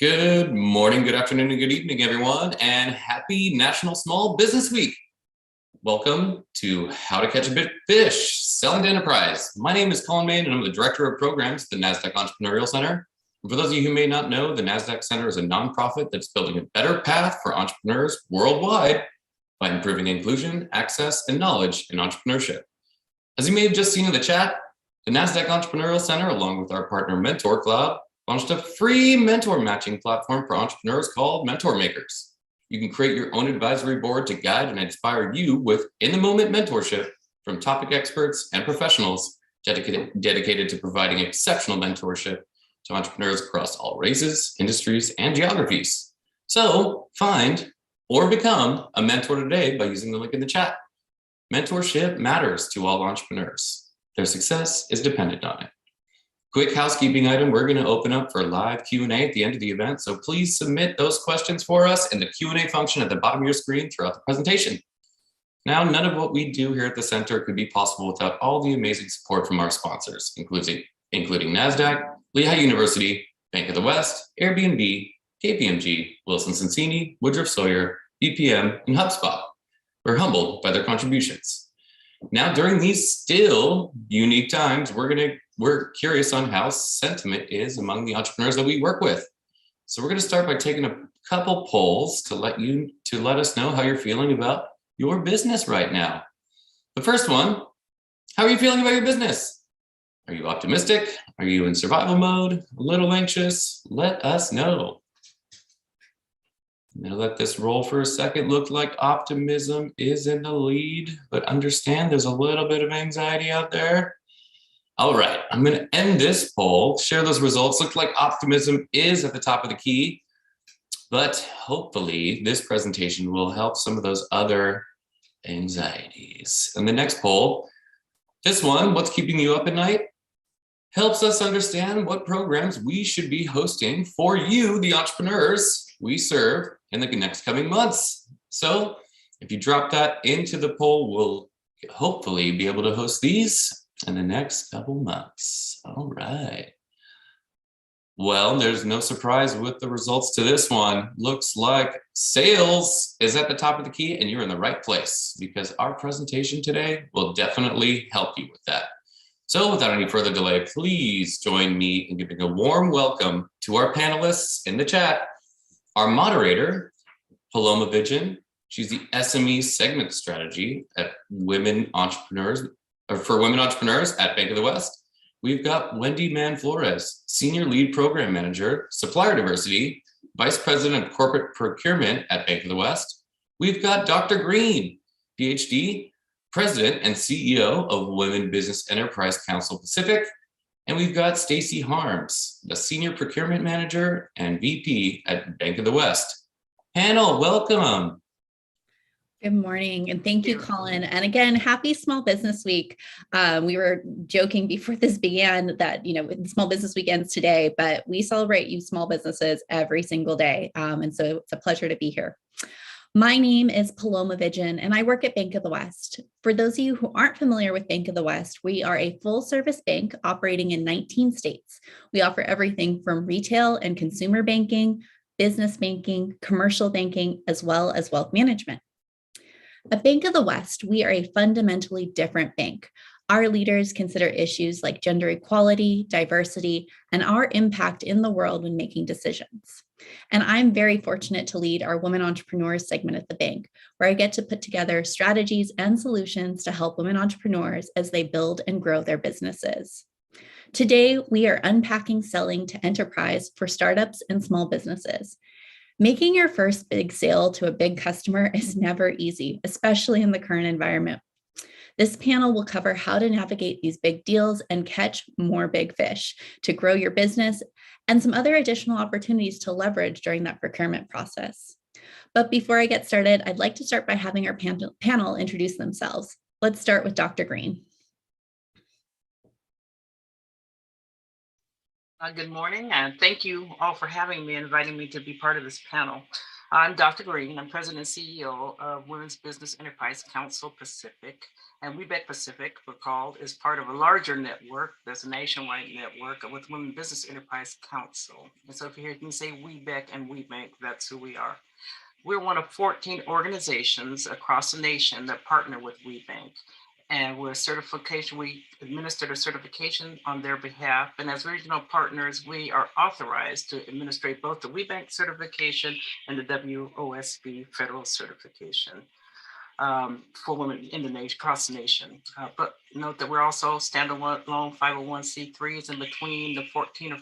Good morning, good afternoon, and good evening, everyone, and happy National Small Business Week. Welcome to How to Catch a Big Fish, Selling to Enterprise. My name is Colin Main, and I'm the Director of Programs at the Nasdaq Entrepreneurial Center. And for those of you who may not know, the Nasdaq Center is a nonprofit that's building a better path for entrepreneurs worldwide by improving inclusion, access, and knowledge in entrepreneurship. As you may have just seen in the chat, the Nasdaq Entrepreneurial Center, along with our partner Mentor Club, launched a free mentor matching platform for entrepreneurs called Mentor Makers. You can create your own advisory board to guide and inspire you with in-the-moment mentorship from topic experts and professionals dedicated to providing exceptional mentorship to entrepreneurs across all races, industries, and geographies. So find or become a mentor today by using the link in the chat. Mentorship matters to all entrepreneurs. Their success is dependent on it. Quick housekeeping item, we're going to open up for live Q&A at the end of the event, so please submit those questions for us in the Q&A function at the bottom of your screen throughout the presentation. Now, none of what we do here at the center could be possible without all the amazing support from our sponsors, including Nasdaq, Lehigh University, Bank of the West, Airbnb, KPMG, Wilson Sonsini, Woodruff Sawyer, BPM, and HubSpot. We're humbled by their contributions. Now, during these still unique times, we're curious on how sentiment is among the entrepreneurs that we work with. So we're going to start by taking a couple polls to let us know how you're feeling about your business right now. The first one, how are you feeling about your business? Are you optimistic? Are you in survival mode? A little anxious? Let us know. I'm going to let this roll for a second. Look like optimism is in the lead, but understand there's a little bit of anxiety out there. All right, I'm going to end this poll, share those results. Looks like optimism is at the top of the key, but hopefully this presentation will help some of those other anxieties. And the next poll, this one, what's keeping you up at night? Helps us understand what programs we should be hosting for you, the entrepreneurs we serve in the next coming months. So if you drop that into the poll, we'll hopefully be able to host these in the next couple months. All right. Well, there's no surprise with the results to this one. Looks like sales is at the top of the key, and you're in the right place because our presentation today will definitely help you with that. So without any further delay, please join me in giving a warm welcome to our panelists in the chat. Our moderator, Paloma Vidgen, she's the SME segment strategy at Women Entrepreneurs at Bank of the West. We've got Wendy Mann-Flores, Senior Lead Program Manager, Supplier Diversity, Vice President of Corporate Procurement at Bank of the West. We've got Dr. Green, PhD, President and CEO of Women Business Enterprise Council Pacific. And we've got Stacy Harms, the Senior Procurement Manager and VP at Bank of the West. Panel, welcome. Good morning, and thank you, Colin. And again, happy Small Business Week. We were joking before this began that, Small Business Week ends today, but we celebrate you small businesses every single day. And so it's a pleasure to be here. My name is Paloma Vidgen, and I work at Bank of the West. For those of you who aren't familiar with Bank of the West, we are a full-service bank operating in 19 states. We offer everything from retail and consumer banking, business banking, commercial banking, as well as wealth management. At Bank of the West, we are a fundamentally different bank. Our leaders consider issues like gender equality, diversity, and our impact in the world when making decisions. And I'm very fortunate to lead our Women Entrepreneurs segment at the bank, where I get to put together strategies and solutions to help women entrepreneurs as they build and grow their businesses. Today, we are unpacking selling to enterprise for startups and small businesses. Making your first big sale to a big customer is never easy, especially in the current environment. This panel will cover how to navigate these big deals and catch more big fish to grow your business and some other additional opportunities to leverage during that procurement process. But before I get started, I'd like to start by having our panel introduce themselves. Let's start with Dr. Green. Good morning, and thank you all for having me, inviting me to be part of this panel. I'm Dr. Green. I'm President and CEO of Women's Business Enterprise Council Pacific. And WBEC Pacific, we're called, is part of a larger network. There's a nationwide network with Women's Business Enterprise Council. And so if you hear me say WBEC and WBEC, that's who we are. We're one of 14 organizations across the nation that partner with WBEC. And we're a certification, we administer a certification on their behalf. And as regional partners, we are authorized to administrate both the WBEC certification and the WOSB federal certification for women in the nation, across the nation. But note that we're also standalone 501c3s. In between the 14 or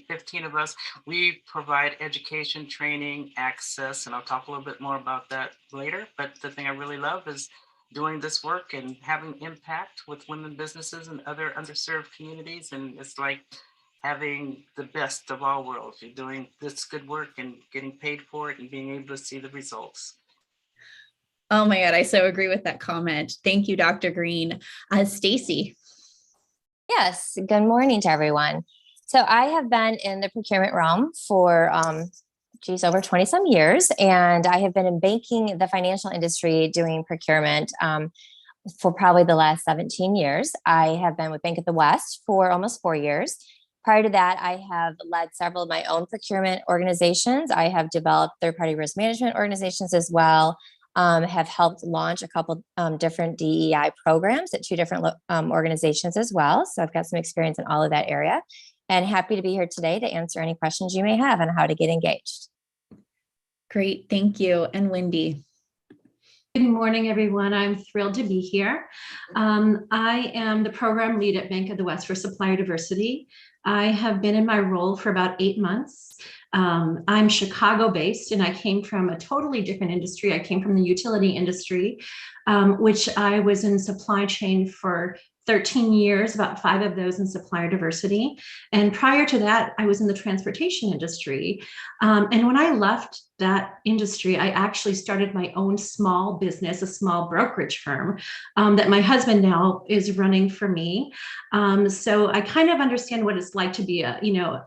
15 of us, we provide education, training, access, and I'll talk a little bit more about that later. But the thing I really love is doing this work and having impact with women businesses and other underserved communities. And it's like having the best of all worlds. You're doing this good work and getting paid for it and being able to see the results. Oh my God, I so agree with that comment. Thank you, Dr. Green. Stacy. Yes, good morning to everyone. So I have been in the procurement realm for over 20 some years, and I have been in banking, the financial industry, doing procurement for probably the last 17 years. I have been with Bank of the West for almost 4 years. Prior to that, I have led several of my own procurement organizations. I have developed third-party risk management organizations as well. Have helped launch a couple different DEI programs at 2 different organizations as well. So I've got some experience in all of that area, and happy to be here today to answer any questions you may have on how to get engaged. Great, thank you. And Wendy. Good morning, everyone. I'm thrilled to be here. I am the program lead at Bank of the West for Supplier Diversity. I have been in my role for about 8 months. I'm Chicago-based, and I came from a totally different industry. I came from the utility industry, which I was in supply chain for 13 years, about 5 of those in supplier diversity. And prior to that, I was in the transportation industry. And when I left that industry, I actually started my own small business, a small brokerage firm that my husband now is running for me. So I kind of understand what it's like to be a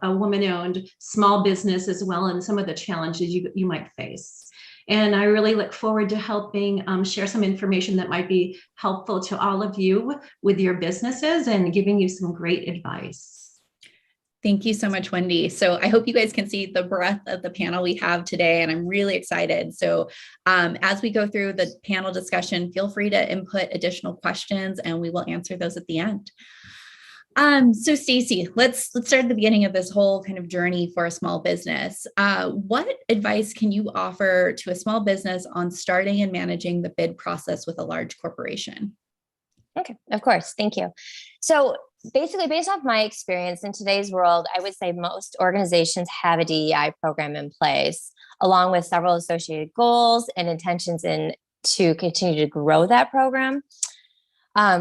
woman-owned small business as well, and some of the challenges you might face. And I really look forward to helping share some information that might be helpful to all of you with your businesses and giving you some great advice. Thank you so much, Wendy. So I hope you guys can see the breadth of the panel we have today, and I'm really excited. So as we go through the panel discussion, feel free to input additional questions and we will answer those at the end. So Stacy, let's start at the beginning of this whole kind of journey for a small business. What advice can you offer to a small business on starting and managing the bid process with a large corporation? Okay, of course. Thank you. So basically, based off my experience in today's world, I would say most organizations have a DEI program in place, along with several associated goals and intentions to continue to grow that program.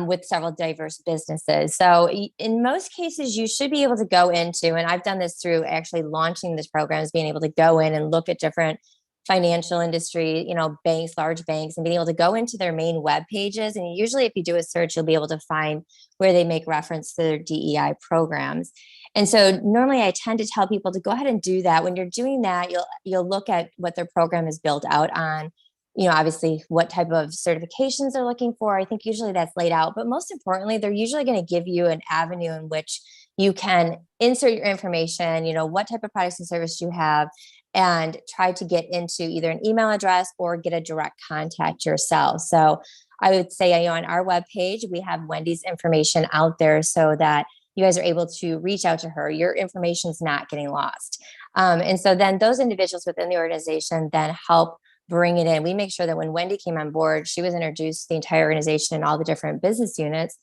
With several diverse businesses. So in most cases, you should be able to go into, and I've done this through actually launching this program, is being able to go in and look at different financial industry, banks, large banks, and being able to go into their main web pages. And usually if you do a search, you'll be able to find where they make reference to their DEI programs. And so normally I tend to tell people to go ahead and do that. When you're doing that, you'll look at what their program is built out on. Obviously what type of certifications they're looking for. I think usually that's laid out, but most importantly, they're usually going to give you an avenue in which you can insert your information, what type of products and service you have, and try to get into either an email address or get a direct contact yourself. So I would say, on our webpage, we have Wendy's information out there so that you guys are able to reach out to her. Your information is not getting lost. And so then those individuals within the organization then help bring it in. We make sure that when Wendy came on board, she was introduced to the entire organization and all the different business units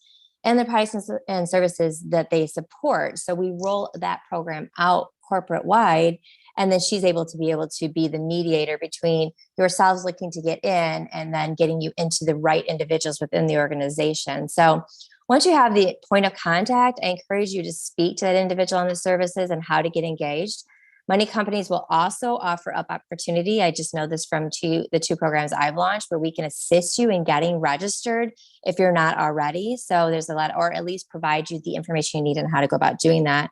and the products and services that they support. So we roll that program out corporate wide, and then she's able to be the mediator between yourselves looking to get in and then getting you into the right individuals within the organization. So once you have the point of contact, I encourage you to speak to that individual on the services and how to get engaged. Many companies will also offer up opportunity. I just know this from the 2 programs I've launched, where we can assist you in getting registered if you're not already. So there's a lot, or at least provide you the information you need on how to go about doing that.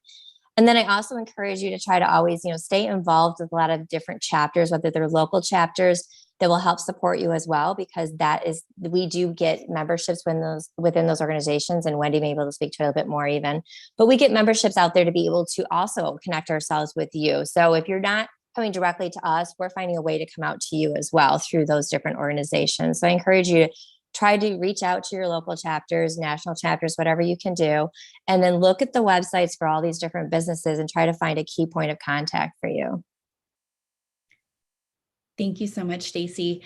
And then I also encourage you to try to always, stay involved with a lot of different chapters, whether they're local chapters that will help support you as well, because we do get memberships within those organizations, and Wendy may be able to speak to it a little bit more even, but we get memberships out there to be able to also connect ourselves with you. So if you're not coming directly to us, we're finding a way to come out to you as well through those different organizations. So I encourage you to try to reach out to your local chapters, national chapters, whatever you can do, and then look at the websites for all these different businesses and try to find a key point of contact for you. Thank you so much, Stacy.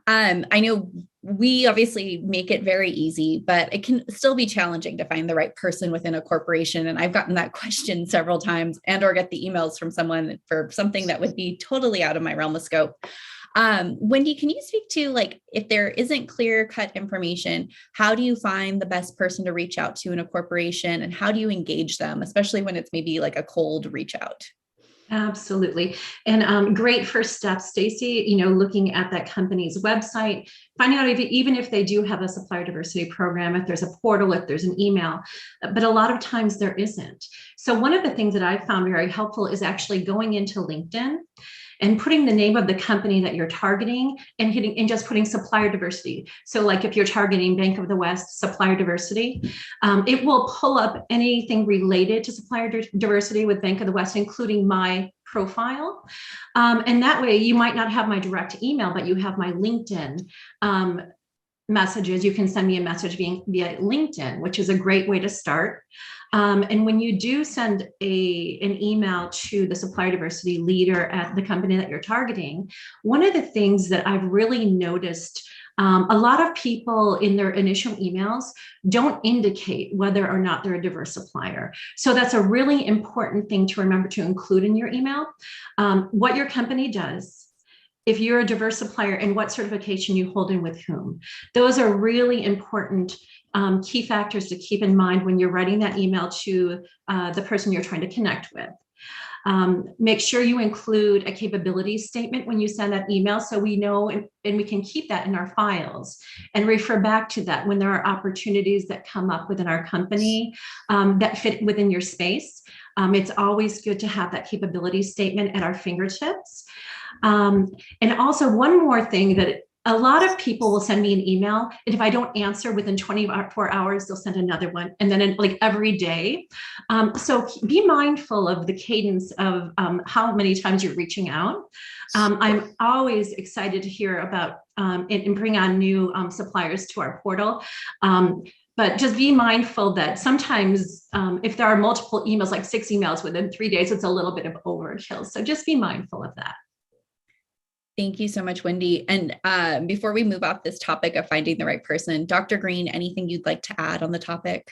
I know we obviously make it very easy, but it can still be challenging to find the right person within a corporation. And I've gotten that question several times, or get the emails from someone for something that would be totally out of my realm of scope. Wendy, can you speak to, if there isn't clear-cut information, how do you find the best person to reach out to in a corporation, and how do you engage them, especially when it's maybe a cold reach out? Absolutely. And great first step, Stacy, looking at that company's website, finding out even if they do have a supplier diversity program, if there's a portal, if there's an email, but a lot of times there isn't. So one of the things that I found very helpful is actually going into LinkedIn and putting the name of the company that you're targeting and just putting supplier diversity. So if you're targeting Bank of the West supplier diversity, it will pull up anything related to supplier diversity with Bank of the West, including my profile. And that way you might not have my direct email, but you have my LinkedIn messages. You can send me a message via LinkedIn, which is a great way to start. And when you do send an email to the supplier diversity leader at the company that you're targeting, one of the things that I've really noticed, a lot of people in their initial emails don't indicate whether or not they're a diverse supplier. So that's a really important thing to remember to include in your email. What your company does, if you're a diverse supplier, and what certification you hold and with whom. Those are really important key factors to keep in mind when you're writing that email to the person you're trying to connect with. Make sure you include a capability statement when you send that email, so we know and we can keep that in our files and refer back to that when there are opportunities that come up within our company that fit within your space. It's always good to have that capability statement at our fingertips. And also one more thing that a lot of people will send me an email, and if I don't answer within 24 hours, they'll send another one, and then every day. So be mindful of the cadence of how many times you're reaching out. I'm always excited to hear about and bring on new suppliers to our portal. But just be mindful that sometimes if there are multiple emails, 6 emails within 3 days, it's a little bit of overkill. So just be mindful of that. Thank you so much, Wendy. And before we move off this topic of finding the right person, Dr. Green, anything you'd like to add on the topic?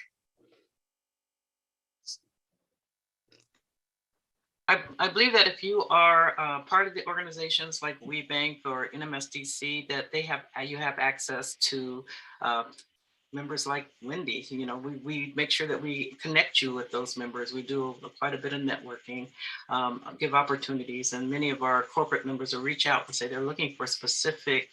I believe that if you are part of the organizations like WBEC or NMSDC, that you have access to members like Wendy. We make sure that we connect you with those members. We do quite a bit of networking, give opportunities, and many of our corporate members will reach out and say they're looking for specific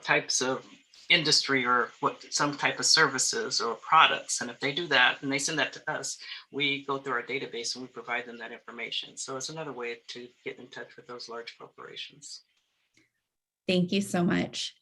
types of industry or some type of services or products. And if they do that and they send that to us, we go through our database and we provide them that information. So it's another way to get in touch with those large corporations. Thank you so much.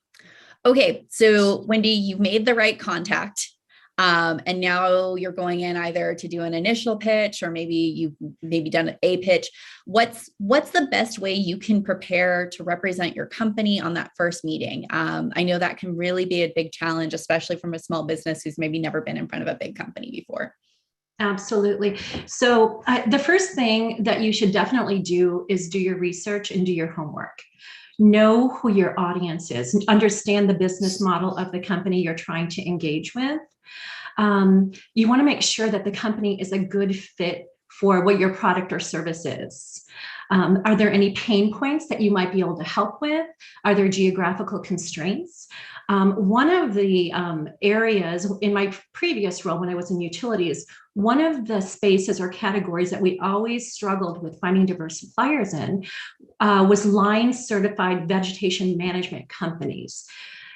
Okay, so Wendy, you've made the right contact, and now you're going in either to do an initial pitch, or maybe you've done a pitch. What's the best way you can prepare to represent your company on that first meeting? I know that can really be a big challenge, especially from a small business who's maybe never been in front of a big company before. Absolutely. So the first thing that you should definitely do is do your research and do your homework. Know who your audience is, and understand the business model of the company you're trying to engage with. You want to make sure that the company is a good fit for what your product or service is. Are there any pain points that you might be able to help with? Are there geographical constraints? One of the areas in my previous role when I was in utilities, one of the spaces or categories that we always struggled with finding diverse suppliers in was line certified vegetation management companies.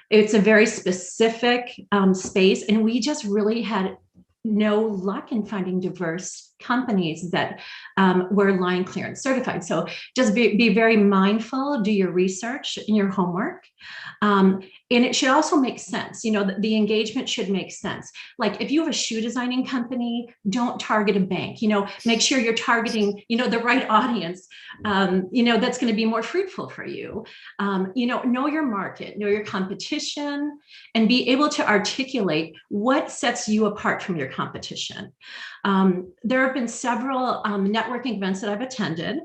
It's a very specific space, and we just really had no luck in finding diverse companies that were line clearance certified. So just be very mindful, do your research and your homework. And it should also make sense. The engagement should make sense. Like if you have a shoe designing company, don't target a bank. Make sure you're targeting, the right audience, that's going to be more fruitful for you. Know your market, know your competition, and be able to articulate what sets you apart from your competition. There have been several networking events that I've attended,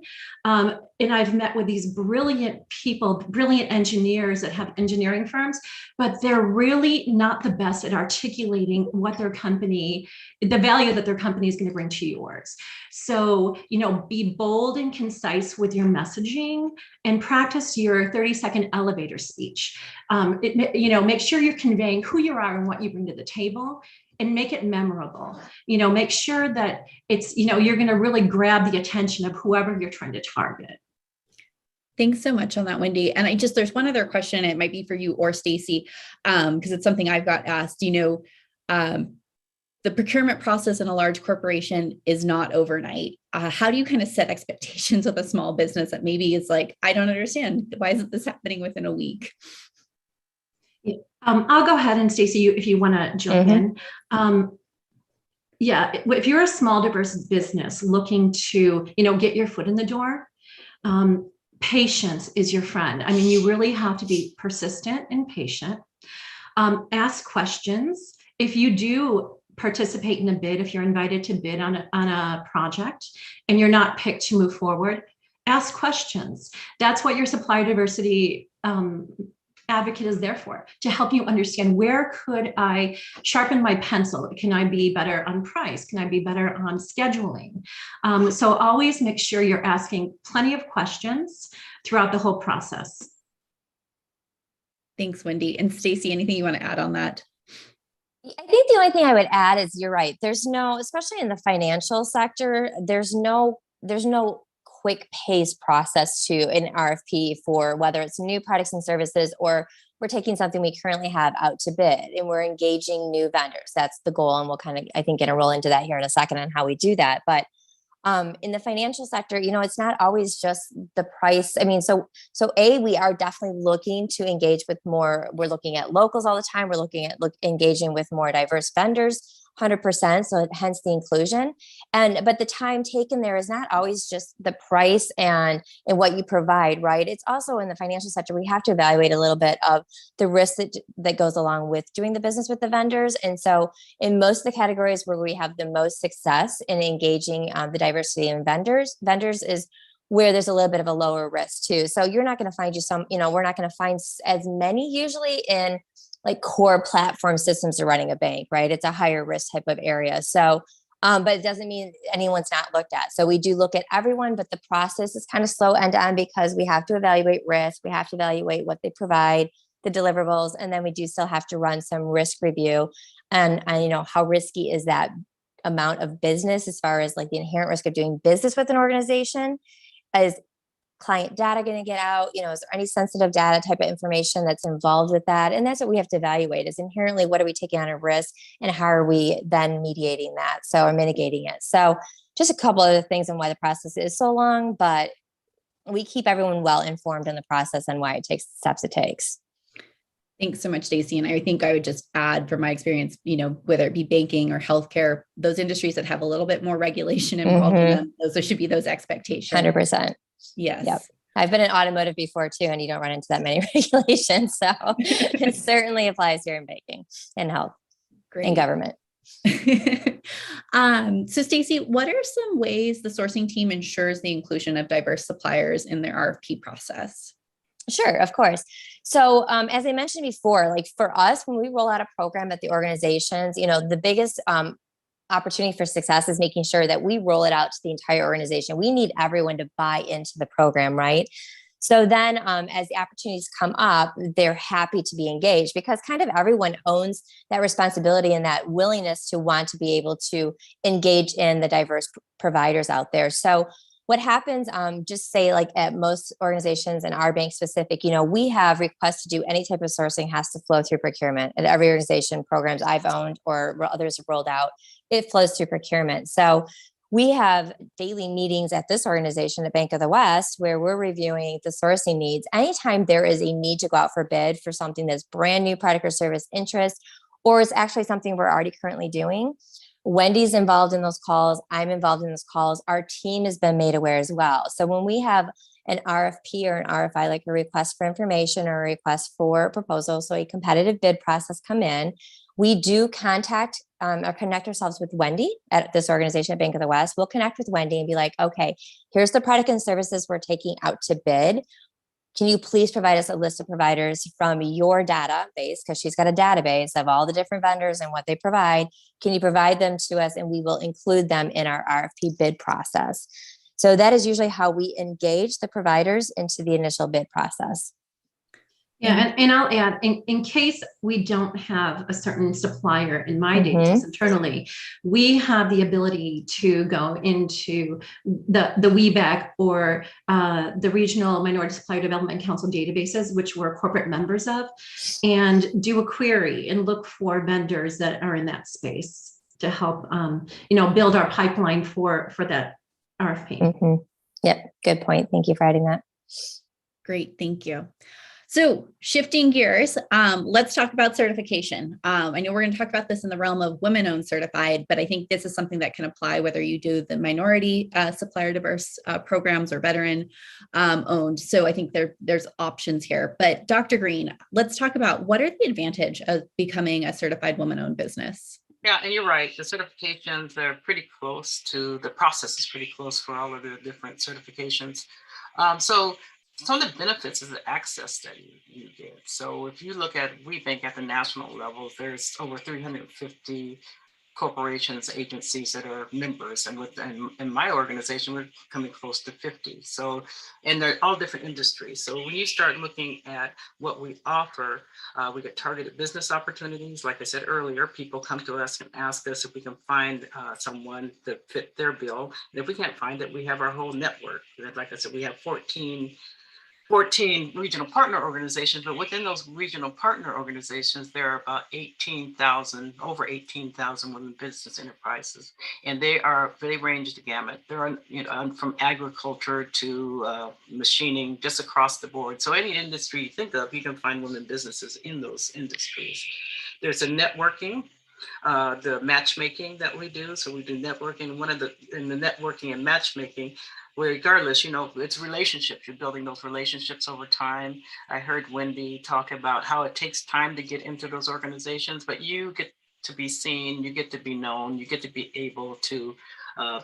and I've met with these brilliant people, brilliant engineers that have engineering firms, but they're really not the best at articulating what their company, the value that their company is going to bring to yours. So, be bold and concise with your messaging and practice your 30-second elevator speech. Make sure you're conveying who you are and what you bring to the table, and make it memorable. Make sure that it's, you're going to really grab the attention of whoever you're trying to target. Thanks so much on that, Wendy. And there's one other question. It might be for you or Stacy, because it's something I've got asked. The procurement process in a large corporation is not overnight. How do you kind of set expectations with a small business that maybe is like, I don't understand. Why isn't this happening within a week? I'll go ahead, and Stacy, if you want to jump in. If you're a small, diverse business looking to, get your foot in the door, patience is your friend. I mean, you really have to be persistent and patient. Ask questions. If you do participate in a bid, if you're invited to bid on a project and you're not picked to move forward, ask questions. That's what your supplier diversity advocate is there for, to help you understand, where could I sharpen my pencil? Can I be better on price? Can I be better on scheduling? So always make sure you're asking plenty of questions throughout the whole process. Thanks, Wendy. And Stacy, anything you want to add on that? I think the only thing I would add is you're right. There's no, especially in the financial sector, there's no quick pace process to an RFP for whether it's new products and services, or we're taking something we currently have out to bid and we're engaging new vendors. That's the goal. And we'll kind of, I think, get a roll into that here in a second on how we do that. But in the financial sector, it's not always just the price. I mean, so we are definitely looking to engage with more. We're looking at locals all the time. We're looking at engaging with more diverse vendors. 100%. So hence the inclusion. But the time taken there is not always just the price and what you provide, right? It's also in the financial sector, we have to evaluate a little bit of the risk that goes along with doing the business with the vendors. And so in most of the categories where we have the most success in engaging the diversity in vendors is where there's a little bit of a lower risk too. So you're not going to find we're not going to find as many usually in like core platform systems to running a bank, right? It's a higher risk type of area. So, but it doesn't mean anyone's not looked at. So we do look at everyone, but the process is kind of slow end to end because we have to evaluate risk. We have to evaluate what they provide, the deliverables, and then we do still have to run some risk review. And how risky is that amount of business as far as like the inherent risk of doing business with an organization? Is client data going to get out? Is there any sensitive data type of information that's involved with that? And that's what we have to evaluate, is inherently what are we taking on a risk and how are we then mediating that? So, or mitigating it. So just a couple of the things on why the process is so long, but we keep everyone well informed in the process and why it takes the steps it takes. Thanks so much, Stacy. And I think I would just add from my experience, whether it be banking or healthcare, those industries that have a little bit more regulation involved in them, those should be those expectations. 100%. Yes. Yep. I've been in automotive before too, and you don't run into that many regulations. So it certainly applies here in banking and health and government. So Stacy, what are some ways the sourcing team ensures the inclusion of diverse suppliers in their RFP process? Sure, of course. So as I mentioned before, like for us, when we roll out a program at the organizations, the biggest opportunity for success is making sure that we roll it out to the entire organization. We need everyone to buy into the program, right? So then as the opportunities come up, they're happy to be engaged because kind of everyone owns that responsibility and that willingness to want to be able to engage in the diverse providers out there. So what happens, just say like at most organizations and our bank specific, we have requests to do any type of sourcing has to flow through procurement. At every organization, programs I've owned or others have rolled out, it flows through procurement. So We have daily meetings at this organization at Bank of the West where we're reviewing the sourcing needs. Anytime there is a need to go out for bid for something that's brand new product or service interest, or it's actually something we're already currently doing, Wendy's involved in those calls. I'm involved in those calls. Our team has been made aware as well. So when we have an RFP or an RFI, like a request for information or a request for proposal, so a competitive bid process come in, we do contact or connect ourselves with Wendy at this organization at Bank of the West. We'll connect with Wendy and be like, okay, here's the product and services we're taking out to bid. Can you please provide us a list of providers from your database? Because she's got a database of all the different vendors and what they provide. Can you provide them to us, and we will include them in our RFP bid process? So that is usually how we engage the providers into the initial bid process. Yeah, and I'll add, in case we don't have a certain supplier in my database internally, we have the ability to go into the WBEC or the Regional Minority Supplier Development Council databases, which we're corporate members of, and do a query and look for vendors that are in that space to help, build our pipeline for that RFP. Yep, good point. Thank you for adding that. Great, thank you. So shifting gears, let's talk about certification. I know we're going to talk about this in the realm of women-owned certified, but I think this is something that can apply whether you do the minority supplier diverse programs or veteran owned. So I think there's options here. But Dr. Green, let's talk about what are the advantages of becoming a certified woman-owned business? Yeah, and you're right. The certifications are pretty close to, the process is pretty close for all of the different certifications. So some of the benefits is the access that you get. So if you look at WBEC at the national level, there's over 350 corporations, agencies that are members, and in my organization, we're coming close to 50. So, and they're all different industries. So when you start looking at what we offer, we get targeted business opportunities. Like I said earlier, people come to us and ask us if we can find someone that fit their bill. And if we can't find it, we have our whole network. Like I said, we have 14 regional partner organizations, but within those regional partner organizations, there are about over 18,000 women business enterprises, and they range the gamut. They're from agriculture to machining, just across the board. So any industry you think of, you can find women businesses in those industries. There's a networking. The matchmaking that we do. So we do networking. In the networking and matchmaking, regardless, it's relationships. You're building those relationships over time. I heard Wendy talk about how it takes time to get into those organizations, but you get to be seen, you get to be known, you get to be able to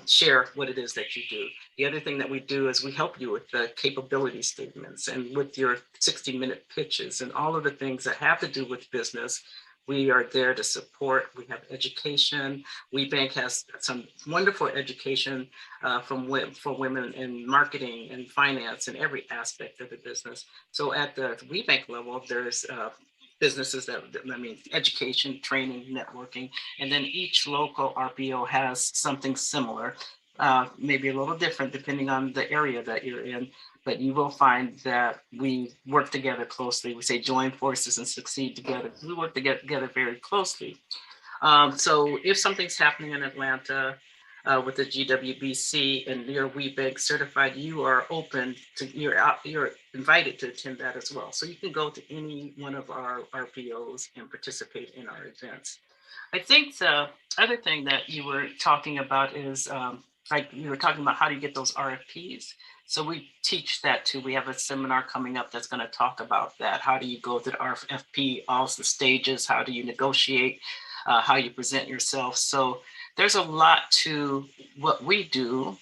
share what it is that you do. The other thing that we do is we help you with the capability statements and with your 60-minute pitches and all of the things that have to do with business. We are there to support. We have education. WBEC has some wonderful education for women in marketing and finance and every aspect of the business. So at the WBEC level, there's businesses education, training, networking, and then each local RPO has something similar, maybe a little different depending on the area that you're in. But you will find that we work together closely. We say join forces and succeed together. We work together very closely. So if something's happening in Atlanta with the GWBC and you're WBEC certified, you're invited to attend that as well. So you can go to any one of our RPOs and participate in our events. I think the other thing that you were talking about is like you were talking about how do you get those RFPs. So we teach that too. We have a seminar coming up that's going to talk about that. How do you go through the RFP, all the stages? How do you negotiate? How you present yourself? So there's a lot to what we do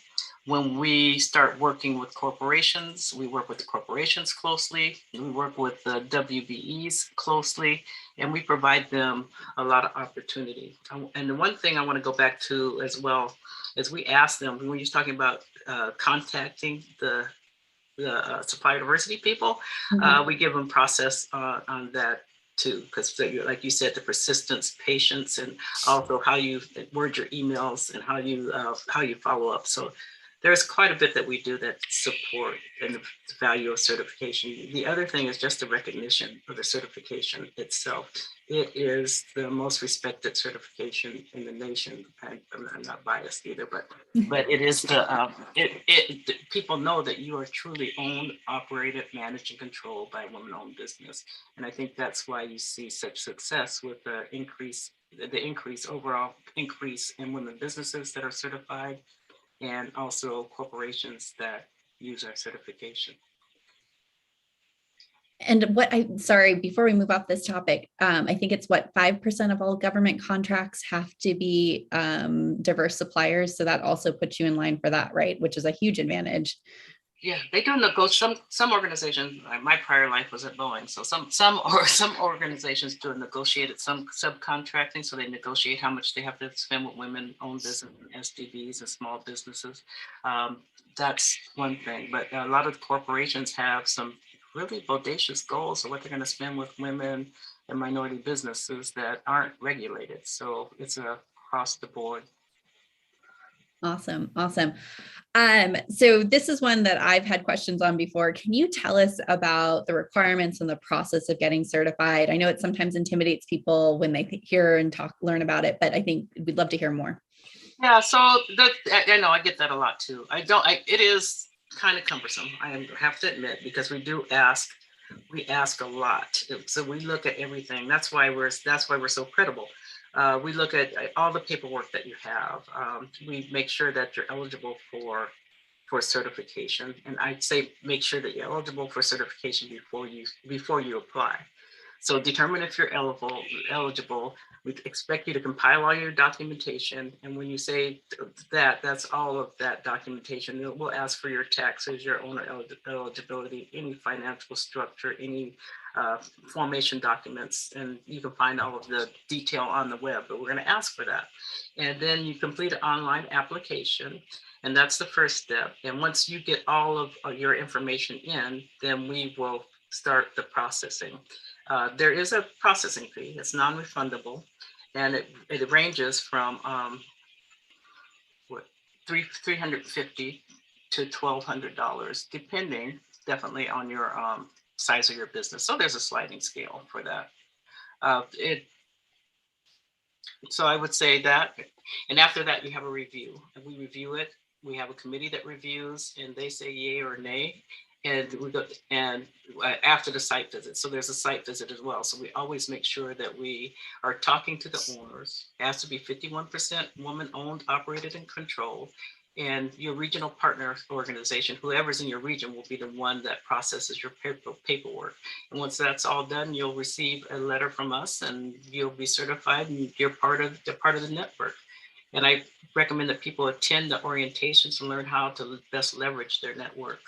when we start working with corporations. We work with the corporations closely. We work with the WBEs closely, and we provide them a lot of opportunity. And the one thing I want to go back to as well is we ask them, when you're talking about contacting the supplier diversity people, we give them process on that too, because like you said, the persistence, patience, and also how you word your emails and how you follow up. So there's quite a bit that we do that support and the value of certification. The other thing is just the recognition of the certification itself. It is the most respected certification in the nation. I'm not biased either, but it is people know that you are truly owned, operated, managed, and controlled by a woman-owned business. And I think that's why you see such success with the overall increase in women businesses that are certified, and also corporations that use our certification. And sorry, before we move off this topic, I think it's 5% of all government contracts have to be diverse suppliers. So that also puts you in line for that, right? Which is a huge advantage. Yeah, they do negotiate. Some organizations. My prior life was at Boeing, so some organizations do negotiated some subcontracting. So they negotiate how much they have to spend with women-owned business, SDBs, and small businesses. That's one thing, but a lot of corporations have some really bodacious goals of what they're going to spend with women and minority businesses that aren't regulated. So it's across the board. Awesome. So this is one that I've had questions on before. Can you tell us about the requirements and the process of getting certified? I know it sometimes intimidates people when they hear and learn about it, but I think we'd love to hear more. Yeah, so I know I get that a lot too. It is kind of cumbersome, I have to admit, because we ask a lot. So we look at everything. That's why we're so credible. We look at all the paperwork that you have. We make sure that you're eligible for certification, and I'd say make sure that you're eligible for certification before you apply. So determine if you're eligible. We expect you to compile all your documentation, and when you say that, that's all of that documentation. We'll ask for your taxes, your owner eligibility, any financial structure, any formation documents, and you can find all of the detail on the web, but we're going to ask for that. And then you complete an online application, and that's the first step. And once you get all of your information in, then we will start the processing. There is a processing fee. It's non-refundable, and it ranges from $350 to $1,200, depending definitely on your size of your business. So there's a sliding scale for that. So I would say that, and after that you have a review, and we review it. We have a committee that reviews, and they say yay or nay. And we go after the site visit. So there's a site visit as well. So we always make sure that we are talking to the owners. It has to be 51% woman-owned, operated, and controlled. And your regional partner organization, whoever's in your region, will be the one that processes your paperwork. And once that's all done, you'll receive a letter from us, and you'll be certified, and you're part of the network. And I recommend that people attend the orientations to learn how to best leverage their network.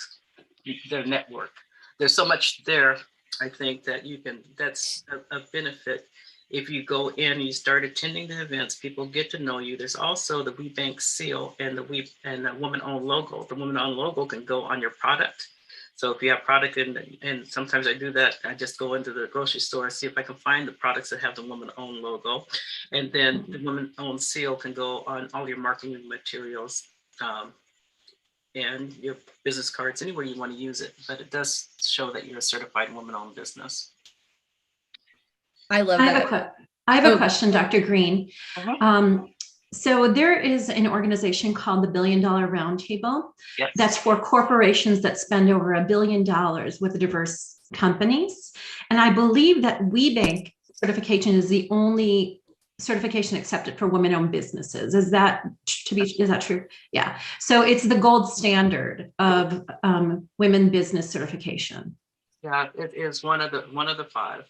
There's so much there, I think, that that's a benefit. If you go in and you start attending the events, people get to know you. There's also the WBEC seal and the woman-owned logo. The woman-owned logo can go on your product. So if you have product and sometimes I do that, I just go into the grocery store and see if I can find the products that have the woman-owned logo. And then the woman-owned seal can go on all your marketing materials, and your business cards, anywhere you want to use it, but it does show that you're a certified woman-owned business. I love that. I have a question, Dr. Green. Uh-huh. So there is an organization called the $1 Billion Roundtable. Yes. That's for corporations that spend over $1 billion with diverse companies. And I believe that WBEC certification is the only certification accepted for women-owned businesses. Is that true? Yeah. So it's the gold standard of women business certification. Yeah, it is one of the five.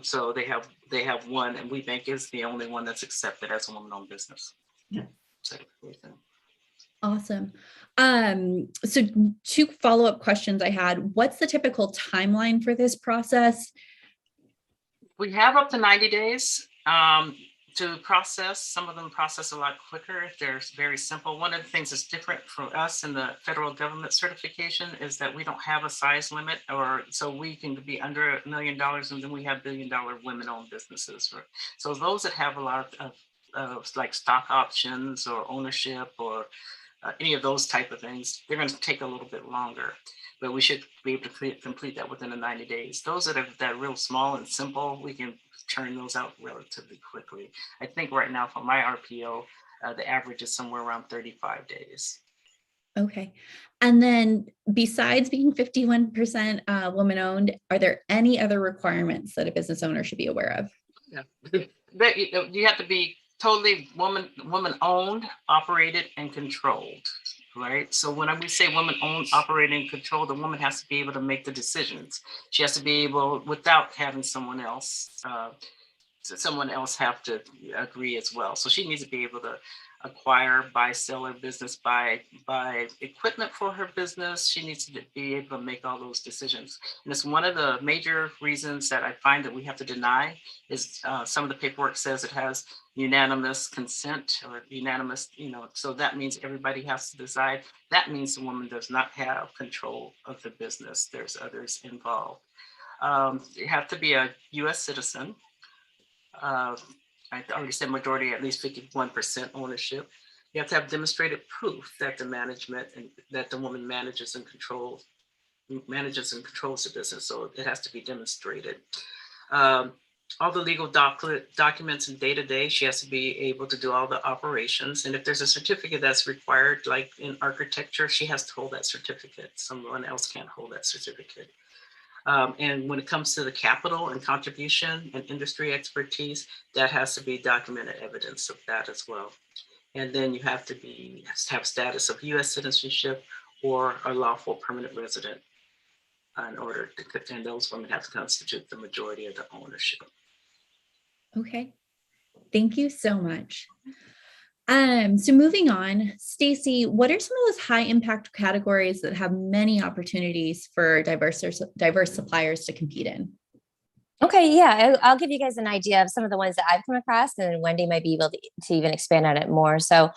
So they have one, and WBEC is the only one that's accepted as a woman-owned business. Yeah. Awesome. So 2 follow-up questions I had. What's the typical timeline for this process? We have up to 90 days to process. Some of them process a lot quicker. They're very simple. One of the things that's different from us in the federal government certification is that we don't have a size limit, so we can be under $1 million, and then we have $1 billion women-owned businesses. So those that have a lot of like stock options or ownership or any of those type of things, they're going to take a little bit longer. But we should be able to complete that within the 90 days. Those that are real small and simple, we can turn those out relatively quickly. I think right now for my RPO, the average is somewhere around 35 days. Okay. And then besides being 51% woman owned, are there any other requirements that a business owner should be aware of? Yeah. You have to be totally woman owned, operated, and controlled, right? So when we say woman owned, operated, and controlled, the woman has to be able to make the decisions. She has to be able, without having someone else have to agree as well. So she needs to be able to acquire, buy, sell her business, buy equipment for her business. She needs to be able to make all those decisions. And it's one of the major reasons that I find that we have to deny is some of the paperwork says it has unanimous consent or unanimous, so that means everybody has to decide. That means the woman does not have control of the business. There's others involved. You have to be a US citizen. I already said majority, at least 51% ownership. You have to have demonstrated proof that the woman manages and controls the business. So it has to be demonstrated. All the legal documents and day-to-day, she has to be able to do all the operations. And if there's a certificate that's required, like in architecture, she has to hold that certificate. Someone else can't hold that certificate. And when it comes to the capital and contribution and industry expertise, that has to be documented evidence of that as well. And then you have to have status of US citizenship or a lawful permanent resident in order to, and those women have to constitute the majority of the ownership. Okay, thank you so much. So moving on, Stacy, what are some of those high impact categories that have many opportunities for diverse suppliers to compete in? Okay, yeah, I'll give you guys an idea of some of the ones that I've come across, and then Wendy might be able to even expand on it more. So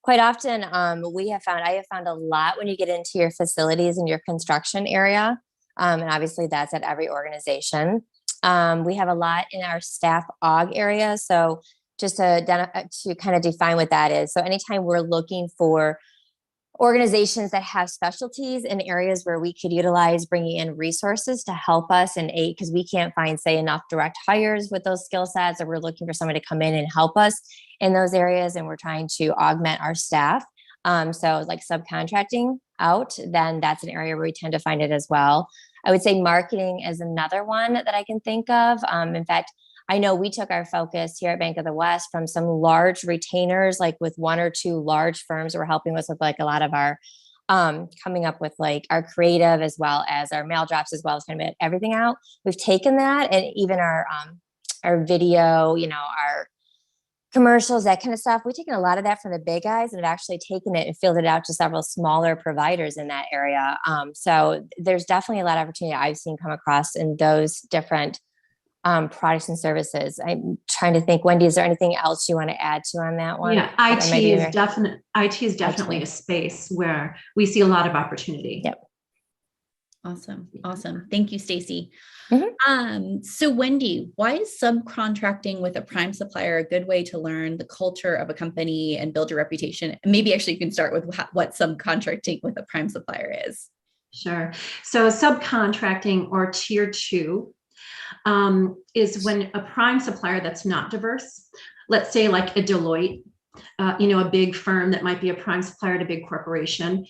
quite often I have found a lot when you get into your facilities and your construction area. And obviously that's at every organization. We have a lot in our staff aug area. So just to kind of define what that is. So anytime we're looking for organizations that have specialties in areas where we could utilize bringing in resources to help us and aid, because we can't find, say, enough direct hires with those skill sets, or we're looking for someone to come in and help us in those areas, and we're trying to augment our staff. So like subcontracting out, then that's an area where we tend to find it as well. I would say marketing is another one that I can think of. In fact, I know we took our focus here at Bank of the West from some large retainers, like with one or two large firms who were helping us with like a lot of our coming up with like our creative as well as our mail drops, as well as kind of everything out. We've taken that, and even our video, our commercials, that kind of stuff. We've taken a lot of that from the big guys and have actually taken it and fielded it out to several smaller providers in that area. So there's definitely a lot of opportunity I've seen come across in those different products and services. I'm trying to think, Wendy, is there anything else you want to add to on that one? Yeah, IT is definitely a space where we see a lot of opportunity. Yep. Awesome. Thank you, Stacy. Mm-hmm. So Wendy, why is subcontracting with a prime supplier a good way to learn the culture of a company and build your reputation? Maybe actually you can start with what subcontracting with a prime supplier is. Sure. So subcontracting, or tier 2, is when a prime supplier that's not diverse, let's say like a Deloitte, a big firm that might be a prime supplier to a big corporation,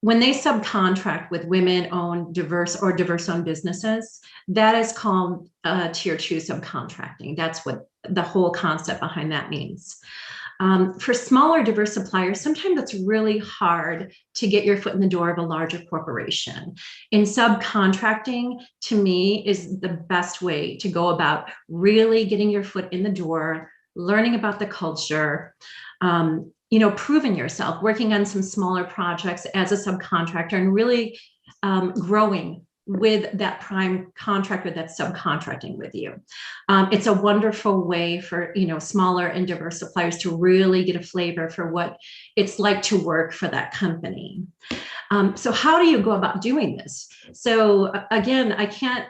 when they subcontract with women-owned, diverse-owned businesses, that is called tier 2 subcontracting. That's what the whole concept behind that means. For smaller diverse suppliers, sometimes it's really hard to get your foot in the door of a larger corporation. And subcontracting, to me, is the best way to go about really getting your foot in the door, learning about the culture, proving yourself, working on some smaller projects as a subcontractor, and really growing with that prime contractor that's subcontracting with you. It's a wonderful way for, smaller and diverse suppliers to really get a flavor for what it's like to work for that company. So how do you go about doing this? So again, I can't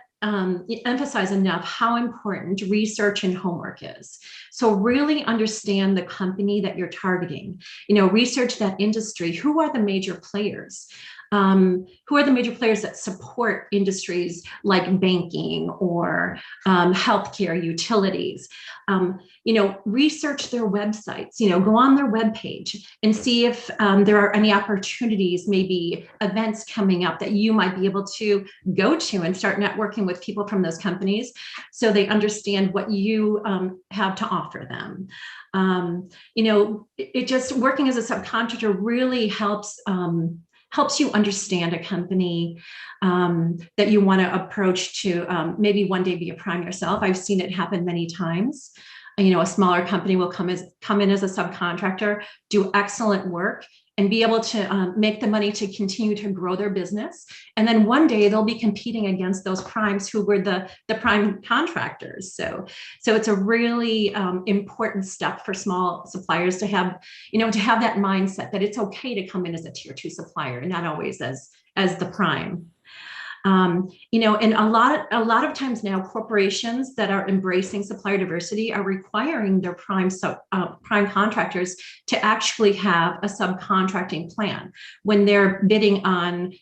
emphasize enough how important research and homework is. So really understand the company that you're targeting, research that industry. Who are the major players? Who are the major players that support industries like banking or healthcare, utilities? Research their websites, go on their webpage and see if there are any opportunities, maybe events coming up that you might be able to go to and start networking with people from those companies so they understand what you have to offer them. It just working as a subcontractor really helps you understand a company that you want to approach to maybe one day be a prime yourself. I've seen it happen many times. A smaller company will come in as a subcontractor, do excellent work, and be able to make the money to continue to grow their business. And then one day they'll be competing against those primes who were the prime contractors. So it's a really important step for small suppliers to have that mindset that it's okay to come in as a tier 2 supplier and not always as the prime. And a lot of times now, corporations that are embracing supplier diversity are requiring their prime contractors to actually have a subcontracting plan when they're bidding on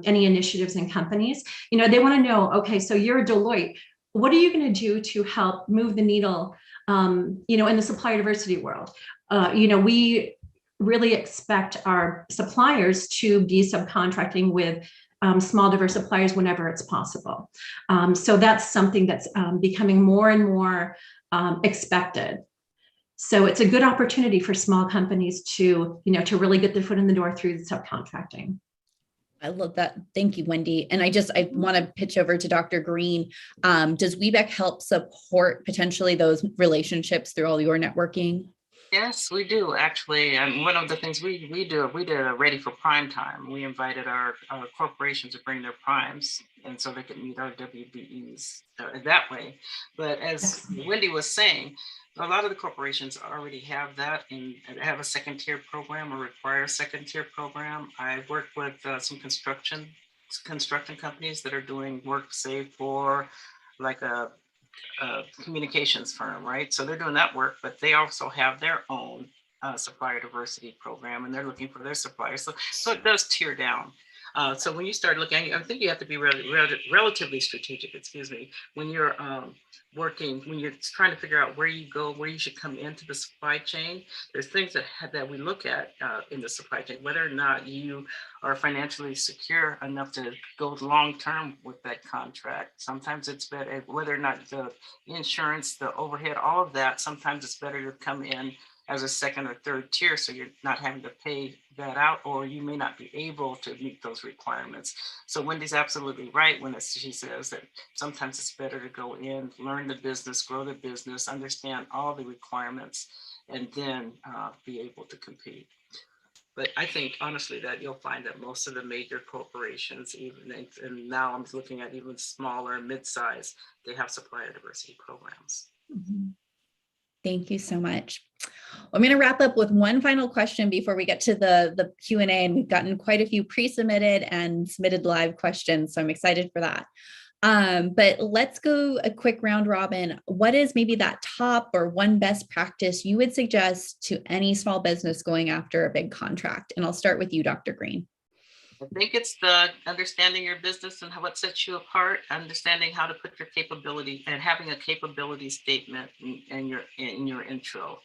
any initiatives in companies. They want to know, okay, so you're a Deloitte. What are you going to do to help move the needle, in the supplier diversity world? We really expect our suppliers to be subcontracting with small diverse suppliers whenever it's possible. So that's something that's becoming more and more expected. So it's a good opportunity for small companies to really get their foot in the door through the subcontracting. I love that. Thank you, Wendy. And I want to pitch over to Dr. Green. Does WBEC help support potentially those relationships through all your networking? Yes, we do actually. And one of the things we did a Ready for Prime Time. We invited our corporations to bring their primes, and so they could meet our WBEs that way. But as Wendy was saying, a lot of the corporations already have that and have a second tier program or require a second tier program. I work with some construction companies that are doing work, say, for like a communications firm, right? So they're doing that work, but they also have their own supplier diversity program, and they're looking for their suppliers. So it does tier down. So when you start looking, I think you have to be relatively strategic, when you're when you're trying to figure out where you should come into the supply chain. There's things that we look at in the supply chain, whether or not you are financially secure enough to go long-term with that contract. Sometimes it's better, whether or not the insurance, the overhead, all of that, sometimes it's better to come in as a second or third tier, so you're not having to pay that out, or you may not be able to meet those requirements. So Wendy's absolutely right when she says that sometimes it's better to go in, learn the business, grow the business, understand all the requirements, and then be able to compete. But I think honestly that you'll find that most of the major corporations, and now I'm looking at even smaller, mid-size, they have supplier diversity programs. Mm-hmm. Thank you so much. I'm going to wrap up with one final question before we get to the Q&A, and we've gotten quite a few pre-submitted and submitted live questions, so I'm excited for that. But let's go a quick round robin. What is maybe that top or one best practice you would suggest to any small business going after a big contract? And I'll start with you, Dr. Green. I think it's the understanding your business and what sets you apart, understanding how to put your capability and having a capability statement in your intro,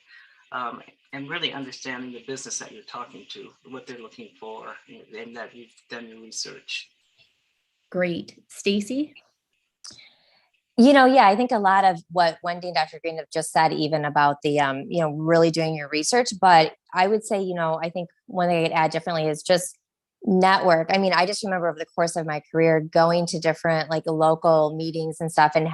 and really understanding the business that you're talking to, what they're looking for, and that you've done your research. Great. Stacy? I think a lot of what Wendy and Dr. Green have just said, even about the, really doing your research. But I would say, I think one thing I'd add differently is just network. I mean, I just remember over the course of my career going to different local meetings and stuff and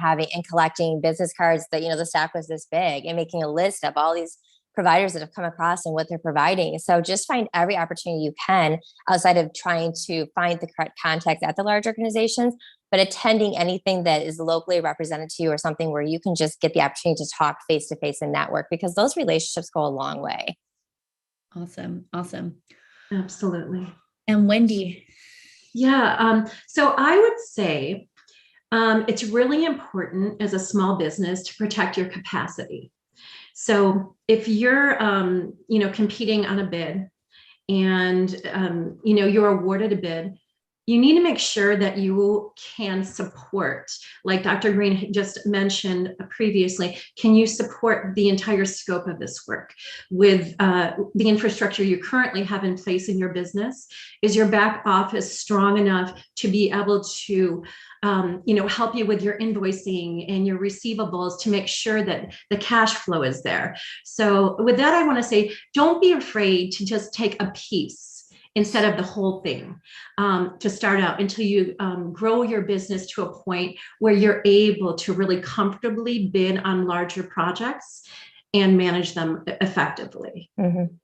collecting business cards that, the stack was this big, and making a list of all these providers that have come across and what they're providing. So just find every opportunity you can outside of trying to find the correct contacts at the large organizations, but attending anything that is locally represented to you or something where you can just get the opportunity to talk face to face and network, because those relationships go a long way. Awesome. Absolutely. And Wendy? Yeah. So I would say It's really important as a small business to protect your capacity. So if you're, competing on a bid and, you're awarded a bid, you need to make sure that you can support, like Dr. Green just mentioned previously, can you support the entire scope of this work with the infrastructure you currently have in place in your business? Is your back office strong enough to be able to help you with your invoicing and your receivables to make sure that the cash flow is there? So with that, I want to say, don't be afraid to just take a piece instead of the whole thing to start out until you grow your business to a point where you're able to really comfortably bid on larger projects and manage them effectively. Mm-hmm.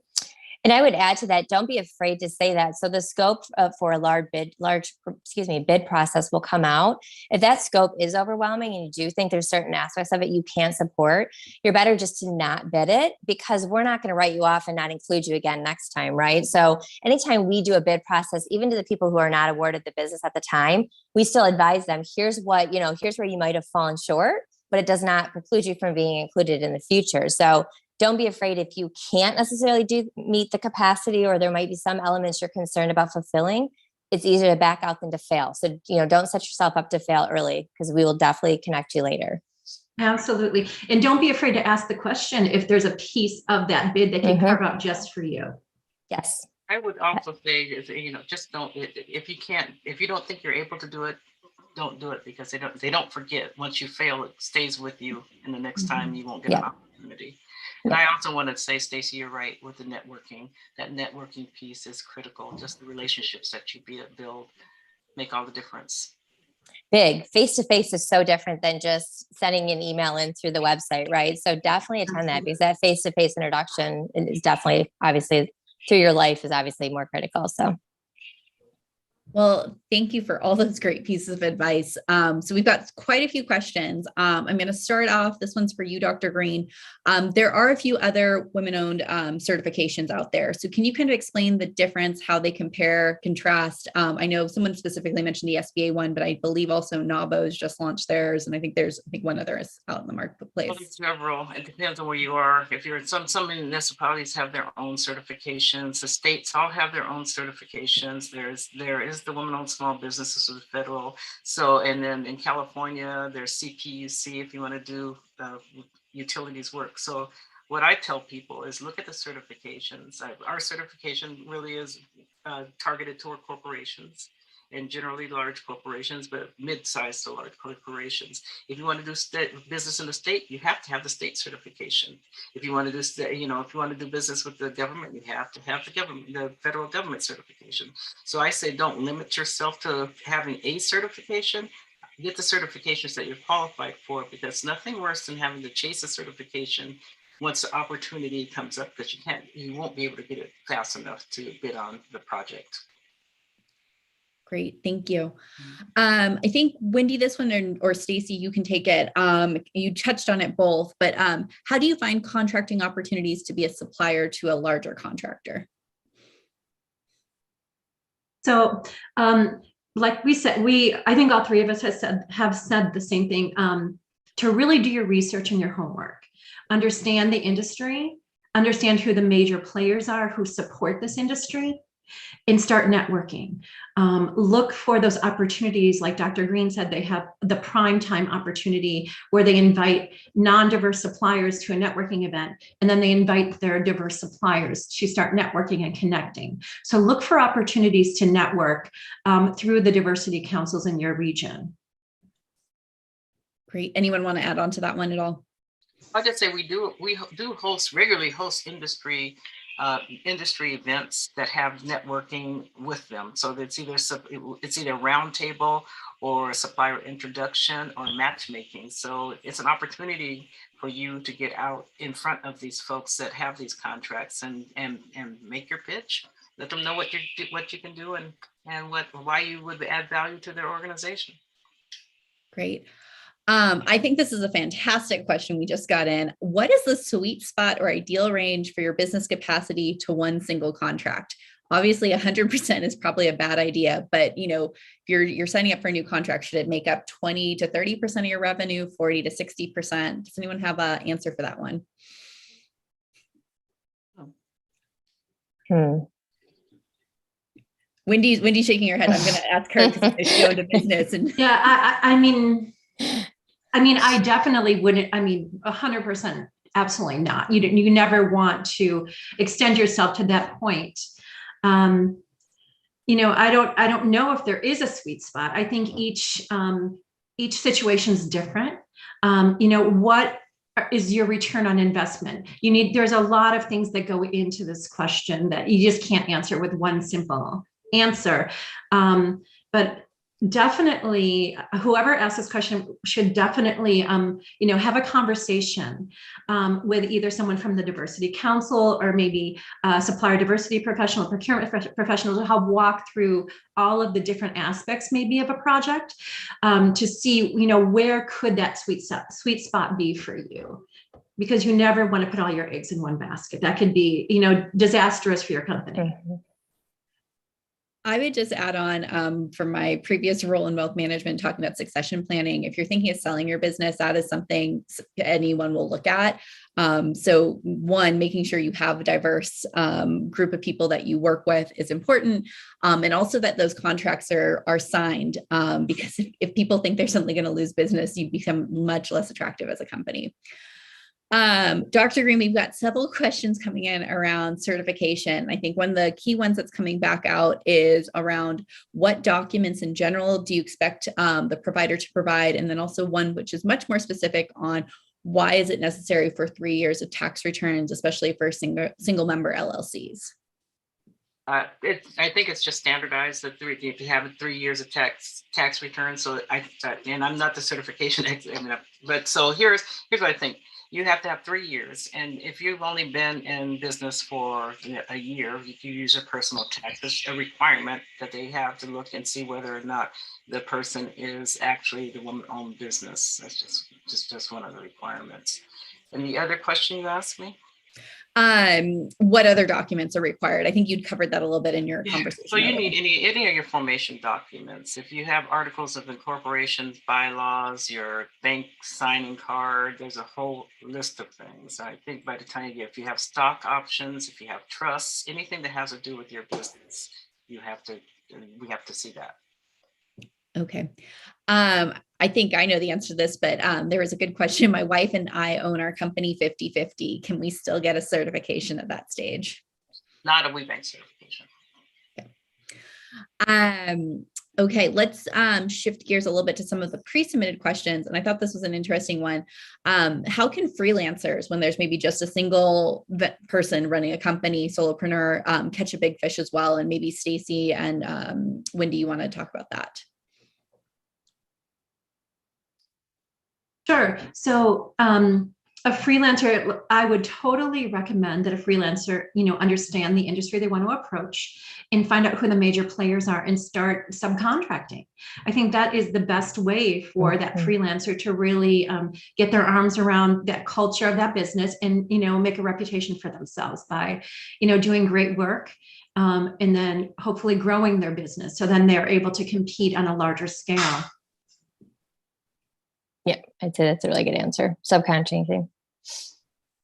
And I would add to that, don't be afraid to say that. So the scope for a bid process will come out. If that scope is overwhelming and you do think there's certain aspects of it you can't support, you're better just to not bid it, because we're not going to write you off and not include you again next time, right? So anytime we do a bid process, even to the people who are not awarded the business at the time, we still advise them, here's where you might have fallen short, but it does not preclude you from being included in the future. So don't be afraid if you can't necessarily meet the capacity, or there might be some elements you're concerned about fulfilling. It's easier to back out than to fail. So, don't set yourself up to fail early, because we will definitely connect you later. Absolutely. And don't be afraid to ask the question if there's a piece of that bid that can carve out just for you. Yes. I would also say, just don't, if you don't think you're able to do it, don't do it, because they don't forget. Once you fail, it stays with you, and the next time you won't get an opportunity. And I also want to say, Stacey, you're right with the networking. That networking piece is critical. Just the relationships that you build make all the difference. Big. Face-to-face is so different than just sending an email in through the website, right? So definitely attend that, because that face-to-face introduction is definitely, obviously, through your life is obviously more critical. So. Well, thank you for all those great pieces of advice. So we've got quite a few questions. I'm going to start off. This one's for you, Dr. Green. There are a few other women-owned certifications out there. So can you kind of explain the difference, how they compare, contrast? I know someone specifically mentioned the SBA one, but I believe also NABO's just launched theirs. And I think one other is out in the marketplace. Well, several. It depends on where you are. If you're in some municipalities have their own certifications. The states all have their own certifications. There is the women-owned small businesses with federal. So, and then in California, there's CPUC if you want to do utilities work. So what I tell people is look at the certifications. Our certification really is targeted toward corporations, and generally large corporations, but mid-sized to large corporations. If you want to do business in the state, you have to have the state certification. If you want to do, if you want to do business with the government, you have to have the federal government certification. So I say, don't limit yourself to having a certification. Get the certifications that you're qualified for, because nothing worse than having to chase a certification once the opportunity comes up that you won't be able to get it fast enough to bid on the project. Great, thank you. I think Wendy, this one, or Stacey, you can take it. You touched on it both, but how do you find contracting opportunities to be a supplier to a larger contractor? So, like we said, I think all three of us have said the same thing. To really do your research and your homework, understand the industry, understand who the major players are who support this industry, and start networking. Look for those opportunities. Like Dr. Green said, they have the prime time opportunity where they invite non-diverse suppliers to a networking event, and then they invite their diverse suppliers to start networking and connecting. So look for opportunities to network through the diversity councils in your region. Great. Anyone want to add on to that one at all? I'll just say we do regularly host industry events that have networking with them. So it's either a roundtable or a supplier introduction or matchmaking. So it's an opportunity for you to get out in front of these folks that have these contracts and make your pitch. Let them know what you can do and why you would add value to their organization. Great. I think this is a fantastic question we just got in. What is the sweet spot or ideal range for your business capacity to one single contract? Obviously 100% is probably a bad idea, but if you're signing up for a new contract, should it make up 20 to 30% of your revenue, 40 to 60%? Does anyone have an answer for that one? Wendy's shaking her head. I'm going to ask her because she owned a business. And yeah, I mean, I definitely wouldn't. 100%, absolutely not. You never want to extend yourself to that point. I don't know if there is a sweet spot. I think each situation is different. What is your return on investment? There's a lot of things that go into this question that you just can't answer with one simple answer. But definitely, whoever asked this question should definitely, have a conversation with either someone from the Diversity Council or maybe a supplier diversity professional, procurement professional, to help walk through all of the different aspects maybe of a project to see, where could that sweet spot be for you? Because you never want to put all your eggs in one basket. That could be, disastrous for your company. Mm-hmm. I would just add on from my previous role in wealth management, talking about succession planning. If you're thinking of selling your business, that is something anyone will look at. So one, making sure you have a diverse group of people that you work with is important. And also that those contracts are signed because if people think they're suddenly going to lose business, you become much less attractive as a company. Dr. Green, we've got several questions coming in around certification. I think one of the key ones that's coming back out is around what documents in general do you expect the provider to provide? And then also one which is much more specific on why is it necessary for 3 years of tax returns, especially for single member LLCs? I think it's just standardized that if you have 3 years of tax returns. So and I'm not the certification expert, but so here's what I think. You have to have 3 years. And if you've only been in business for a year, if you use your personal tax, it's a requirement that they have to look and see whether or not the person is actually the woman-owned business. That's just one of the requirements. And the other question you asked me? What other documents are required? I think you'd covered that a little bit in your conversation. So you need any of your formation documents. If you have articles of incorporation, bylaws, your bank signing card, there's a whole list of things. I think by the time if you have stock options, if you have trusts, anything that has to do with your business, we have to see that. Okay. I think I know the answer to this, but there was a good question. My wife and I own our company 50-50. Can we still get a certification at that stage? Not a WBEC certification. Okay. Okay, let's shift gears a little bit to some of the pre-submitted questions. And I thought this was an interesting one. How can freelancers, when there's maybe just a single person running a company, solopreneur, catch a big fish as well? And maybe Stacy and Wendy, you want to talk about that? Sure. So a freelancer, I would totally recommend that a freelancer, understand the industry they want to approach and find out who the major players are and start subcontracting. I think that is the best way for that freelancer to really get their arms around that culture of that business and, make a reputation for themselves by, doing great work and then hopefully growing their business. So then they're able to compete on a larger scale. Yeah, I'd say that's a really good answer. Subcontracting.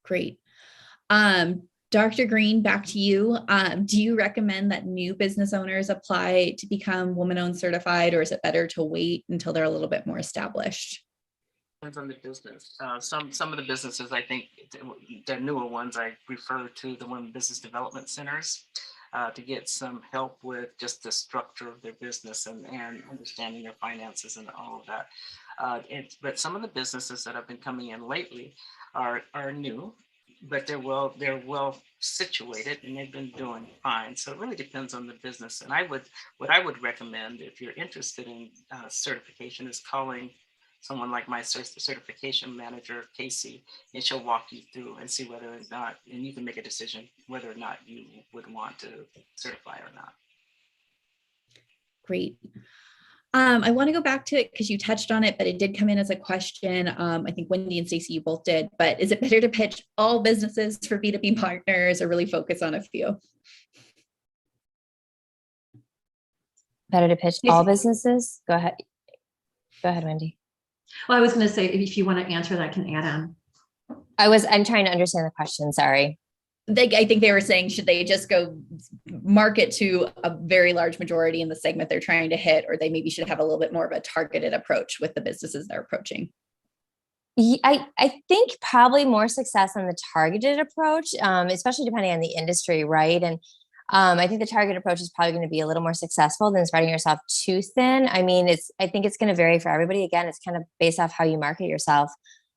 Great. Dr. Green, back to you. Do you recommend that new business owners apply to become woman-owned certified, or is it better to wait until they're a little bit more established? Depends on the business. Some of the businesses, I think, the newer ones, I refer to the Women Business Development Centers to get some help with just the structure of their business and understanding their finances and all of that. But some of the businesses that have been coming in lately are new, but they're well situated and they've been doing fine. So it really depends on the business. And what I would recommend if you're interested in certification is calling someone like my certification manager, Casey, and she'll walk you through and see whether or not, and you can make a decision whether or not you would want to certify or not. Great. I want to go back to it because you touched on it, but it did come in as a question. I think Wendy and Stacy, you both did, but is it better to pitch all businesses for B2B partners or really focus on a few? Better to pitch all businesses? Go ahead. Go ahead, Wendy. Well, I was going to say, if you want to answer that, I can add on. I'm trying to understand the question. Sorry. I think they were saying, should they just go market to a very large majority in the segment they're trying to hit, or they maybe should have a little bit more of a targeted approach with the businesses they're approaching? I think probably more success on the targeted approach, especially depending on the industry, right? And I think the target approach is probably going to be a little more successful than spreading yourself too thin. I mean, I think it's going to vary for everybody. Again, it's kind of based off how you market yourself.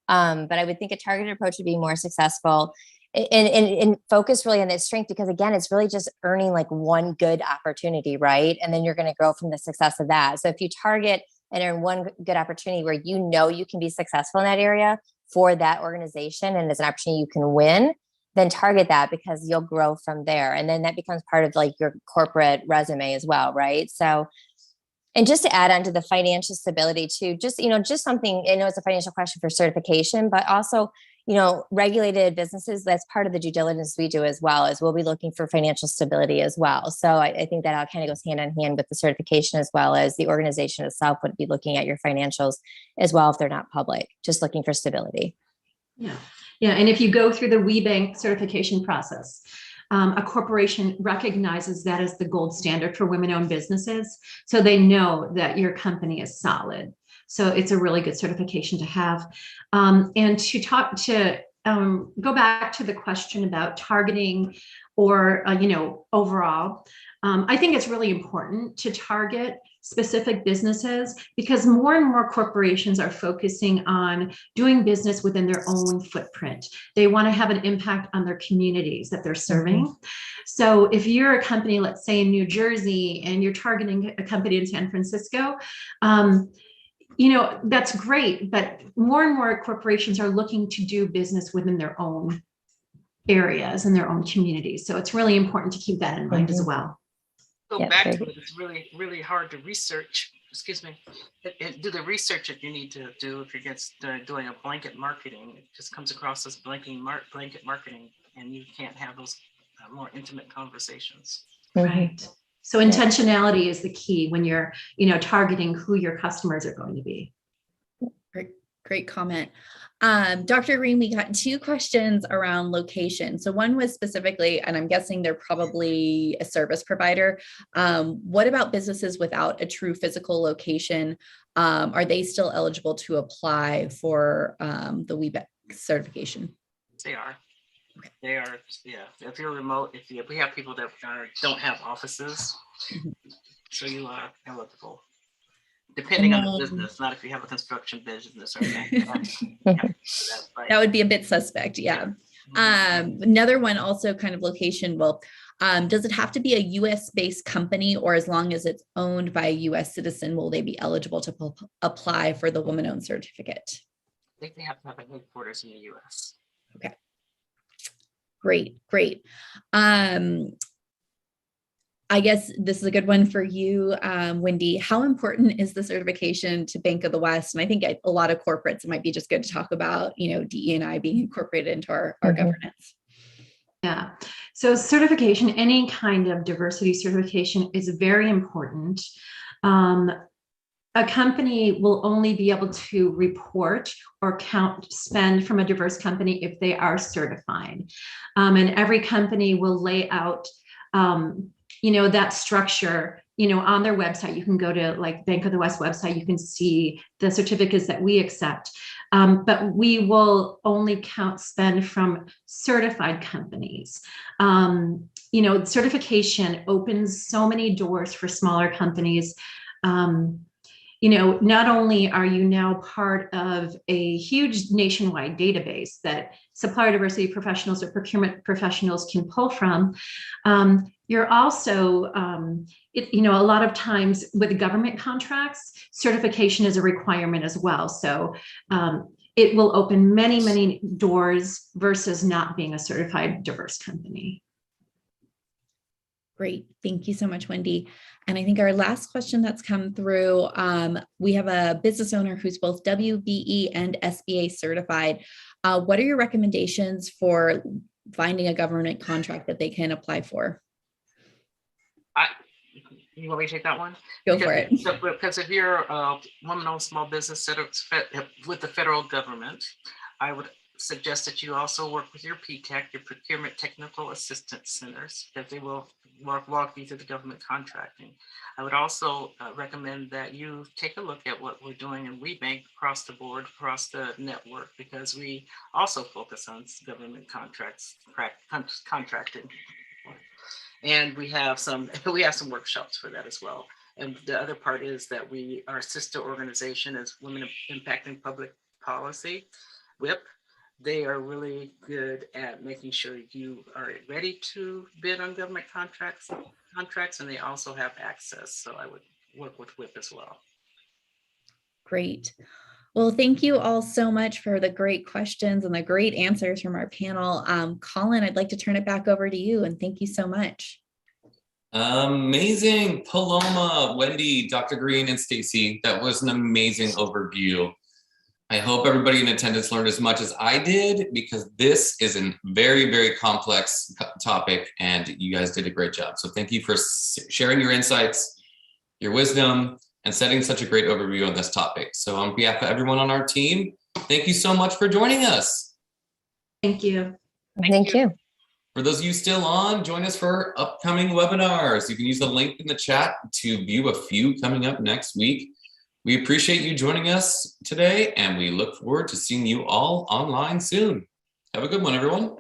But I would think a targeted approach would be more successful and focus really on its strength, because again, it's really just earning like one good opportunity, right? And then you're going to grow from the success of that. So if you target and earn one good opportunity where you know you can be successful in that area for that organization and it's an opportunity you can win, then target that, because you'll grow from there. And then that becomes part of like your corporate resume as well, right? So, and just to add on to the financial stability too, just something, I know it's a financial question for certification, but also, regulated businesses, that's part of the due diligence we do as well, as we'll be looking for financial stability as well. So I think that all kind of goes hand in hand with the certification, as well as the organization itself would be looking at your financials as well if they're not public, just looking for stability. Yeah. Yeah. And if you go through the WBEC certification process, a corporation recognizes that as the gold standard for women-owned businesses. So they know that your company is solid. So it's a really good certification to have. And to go back to the question about targeting or, overall, I think it's really important to target specific businesses, because more and more corporations are focusing on doing business within their own footprint. They want to have an impact on their communities that they're serving. Mm-hmm. So if you're a company, let's say in New Jersey, and you're targeting a company in San Francisco, that's great, but more and more corporations are looking to do business within their own areas and their own communities. So it's really important to keep that in mind as well. Go back to it. It's really, really hard to research. Do the research that you need to do if you're just doing a blanket marketing. It just comes across as blanket marketing, and you can't have those more intimate conversations. Right. So intentionality is the key when you're, targeting who your customers are going to be. Great comment. Dr. Green, we got two questions around location. So one was specifically, and I'm guessing they're probably a service provider. What about businesses without a true physical location? Are they still eligible to apply for the WBEC certification? They are. Okay. They are, yeah. If you're remote, we have people that don't have offices, so you are eligible. Depending on the business, not if you have a construction business or anything. That would be a bit suspect, yeah. Another one, also kind of location. Well, does it have to be a U.S.-based company, or as long as it's owned by a U.S. citizen, will they be eligible to apply for the woman-owned certificate? I think they have to have a headquarters in the U.S. Okay. Great. I guess this is a good one for you, Wendy. How important is the certification to Bank of the West? And I think a lot of corporates, it might be just good to talk about, DE&I being incorporated into our governance. Yeah. So certification, any kind of diversity certification, is very important. A company will only be able to report or count spend from a diverse company if they are certified. And every company will lay out that structure, on their website. You can go to like Bank of the West website, you can see the certificates that we accept. But we will only count spend from certified companies. Certification opens so many doors for smaller companies. Not only are you now part of a huge nationwide database that supplier diversity professionals or procurement professionals can pull from, you're also, a lot of times with government contracts, certification is a requirement as well. So it will open many, many doors versus not being a certified diverse company. Great. Thank you so much, Wendy. And I think our last question that's come through, we have a business owner who's both WBE and SBA certified. What are your recommendations for finding a government contract that they can apply for? You want me to take that one? Go for it. Because if you're a woman-owned small business set up with the federal government, I would suggest that you also work with your PTAC, your Procurement Technical Assistance Centers, that they will walk you through the government contracting. I would also recommend that you take a look at what we're doing in WBEC across the board, across the network, because we also focus on government contracting. And we have some workshops for that as well. And the other part is that our sister organization is Women Impacting Public Policy, WIP. They are really good at making sure you are ready to bid on government contracts, and they also have access. So I would work with WIP as well. Great. Well, thank you all so much for the great questions and the great answers from our panel. Colin, I'd like to turn it back over to you, and thank you so much. Amazing. Paloma, Wendy, Dr. Green, and Stacy. That was an amazing overview. I hope everybody in attendance learned as much as I did, because this is a very, very complex topic, and you guys did a great job. So thank you for sharing your insights, your wisdom, and setting such a great overview on this topic. So on behalf of everyone on our team, thank you so much for joining us. Thank you. Thank you. For those of you still on, join us for upcoming webinars. You can use the link in the chat to view a few coming up next week. We appreciate you joining us today, and we look forward to seeing you all online soon. Have a good one, everyone.